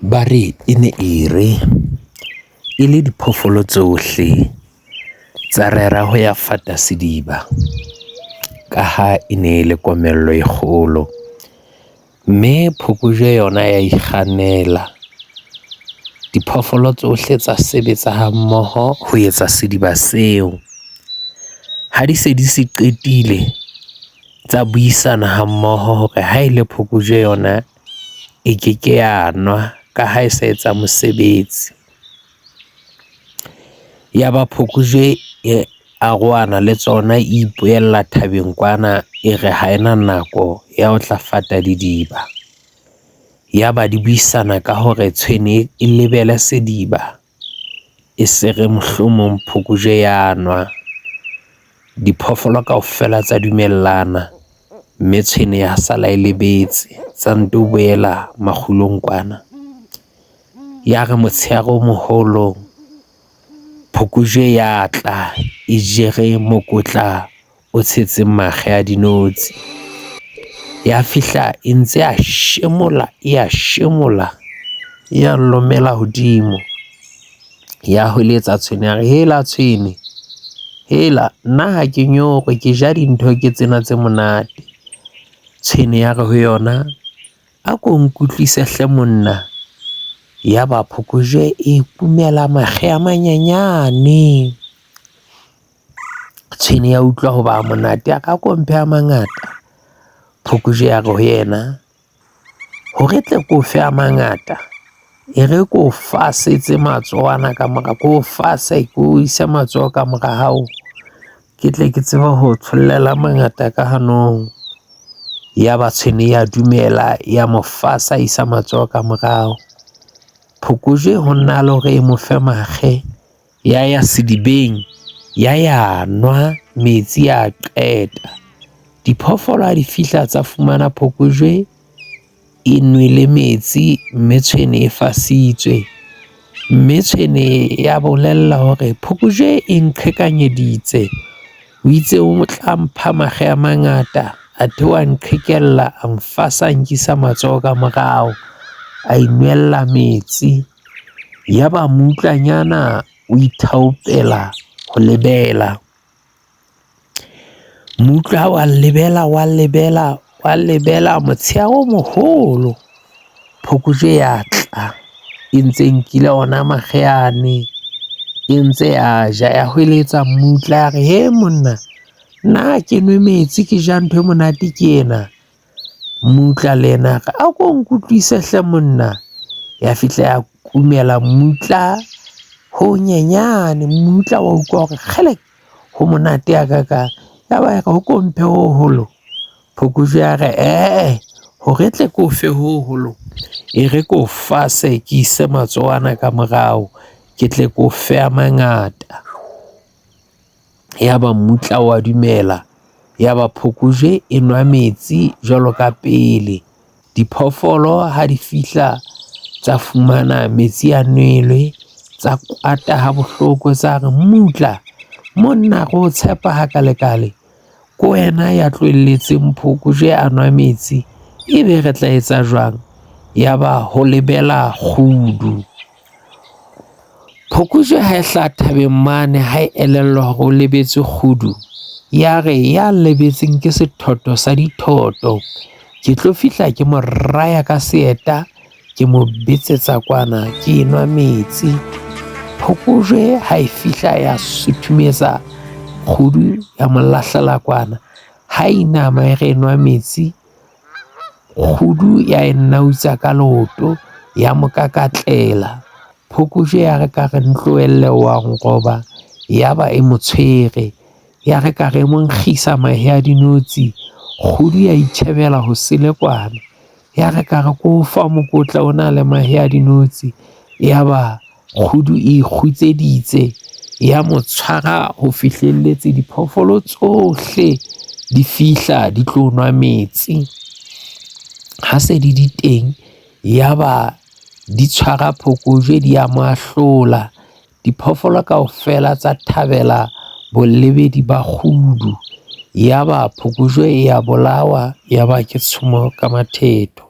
Ba re e ne e re e le diphoofolo tsohle tsa rera ho ya fata sediba, ka ha e ne e le komello e kgolo, mme phokojwe yona ya ikgannela. Diphoofolo tsohle tsa sebetsa ha mmoho ho etsa sediba seo. Ha di se di se qetile, tsa buisana ha mmoho hore ha e le phokojwe yona e keke ya nwa ka ha e sa etsa mosebetsi. Ya ba phokojwe e arohana le tsona, e ipuella thabeng kwana, e re ha ena nako ya ho tla fata didiba. Ya ba di buisana ka hore tshwene e lebele sediba, e se re mohlomong phokojwe ya nwa. Diphoofolo kaofela tsa dumellana, mme tshwene ya sala e lebetse, tsa nto boela makgulong kwana. Ya re motshehare o moholo, phokojwe ya tla e jere mokotla o tshetseng makge a dinotshi. Ya fihla e ntse a shemola, ya shemola, ya lomela hodimo, ya hweletsa tshwene, ya re hela tshwene, hela, nna ha ke nyorwe, ke ja dintho ke tsena tse monate. Tshwene ya re ho yona, a ko nkutlwise hle monna. Ya ba phokojwe e iphumela makge a manyanyane. Tshwene ya utlwa ho ba monate, a ka ko mphe a mangata. Phokojwe ya re ho yena, hore tle ko fe a mangata, e re ko fasetse matsoho ana ka mora, ko fase ko ise matsoho ka mora hao, ke tle ke tseba ho tshollela mangata ka hanong. Ya ba tshwene ya dumela, ya mo fasa, isa matsoho ka morao. Phokojwe ho nna le hore e mo fe makge, ya sedibeng, ya nwa metsi, ya qeta. Diphoofolo ha di fihla tsa fumana phokojwe e nwele metsi, mme tshwene e fasitswe. Mme tshwene ya bolella hore phokojwe e nqhekanyeditse, o itse o tla mpha makge a mangata, athe wa nqhekella, a mfasa, nkisa matsoho ka morao, a inwella metsi. Ya ba mmutlanyana o ithaopela ho lebela. Mmutlwa ha wa lebela motshehare o moholo. Phokojwe ya tla e ntse nkile ona makge ane, e ntse ya ja, ya hweletsa mmutla, ya re he monna, nna ke nwe metsi, ke ja ntho e monate ke ena. Mmutla le ena re a ko nkutlwise hle monna. Ya fihla ya kumela mmutla ho nyenyane, mmutla wa utlwa hore kgele ho monate ya ka. Ya ba ya re ho ko mphe ho holo. Phokojwe ya re hore tle ko fe ho holo, e re ko fase, ke ise matsoho ana ka morao, ke tle ko fe a mangata. Ya ba mmutla wa dumela. Ya ba phokojwe e nwa metsi jwalo ka pele. Diphoofolo ha di fihla tsa fumana metsi a nwelwe, tsa kwata ha bohloko, tsa re mmutla, monna re o tshepa ha kalekale, ko wena ya tlohelletseng phokojwe a nwa metsi, ebe re tla etsa jwang? Ya ba ho lebela kgudu. Phokojwe ha e hla thabeng mane, ha e elellwa hore o lebetse kgudu, ya re ya lebetseng ke sethotho sa dithoto, ke tlo fihla ke mo raya ka seeta, ke mo betsetsa kwana, ke nwa metsi. Phokojwe ha e fihla ya suthumetsa kgudu, ya mo lahlela kwana, ha inama e re nwa metsi, kgudu ya e nautsa ka leoto, ya mo kakatlela. Phokojwe ya re ka re ntlohelle wa nroba, ya ba e mo tshwere. Ya re ka re mo nkgisa mahe a dinotshi, kgudu ya itjhebela ho sele kwana. Ya re ka re ko fa mokotla o na le mahe a dinotshi, ya ba kgudu e kgutseditse, ya mo tshwara ho fihlelletse diphoofolo tsohle di fihla di tlo nwa metsi. Ha se di teng, ya ba di tshwara phokojwe, di ya mo ahlola. Diphoofolo kaofela tsa thabela bolebedi ba kgudu. Ya ba phokojwe e ya bolawa, ya ba ke tshomo ka mathetho.